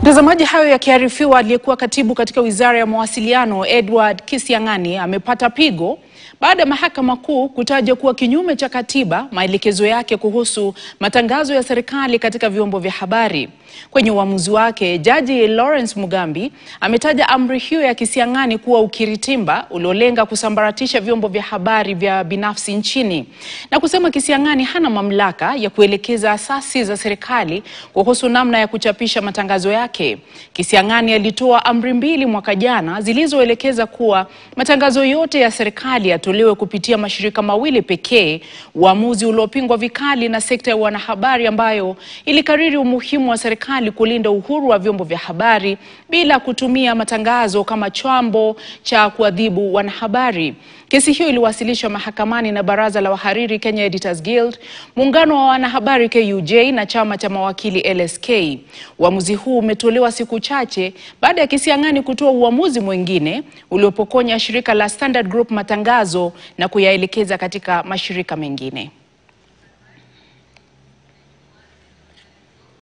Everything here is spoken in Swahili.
Mtazamaji, hayo yakiarifiwa, aliyekuwa katibu katika Wizara ya Mawasiliano Edward Kisiang'ani amepata pigo baada ya Mahakama Kuu kutaja kuwa kinyume cha katiba maelekezo yake kuhusu matangazo ya serikali katika vyombo vya habari. Kwenye uamuzi wake, Jaji Lawrence Mugambi ametaja amri hiyo ya Kisiang'ani kuwa ukiritimba uliolenga kusambaratisha vyombo vya habari vya binafsi nchini, na kusema Kisiang'ani hana mamlaka ya kuelekeza asasi za serikali kuhusu namna ya kuchapisha matangazo yake. Kisiang'ani alitoa amri mbili mwaka jana zilizoelekeza kuwa matangazo yote ya serikali yatolewe kupitia mashirika mawili pekee, uamuzi uliopingwa vikali na sekta ya wanahabari ambayo ilikariri umuhimu wa serikali kulinda uhuru wa vyombo vya habari bila kutumia matangazo kama chombo cha kuadhibu wanahabari. Kesi hiyo iliwasilishwa mahakamani na Baraza la Wahariri Kenya Editors Guild, muungano wa wanahabari KUJ na chama cha mawakili LSK. Uamuzi huu umetolewa siku chache baada ya Kisiang'ani kutoa uamuzi mwingine uliopokonya shirika la Standard Group matangazo na kuyaelekeza katika mashirika mengine.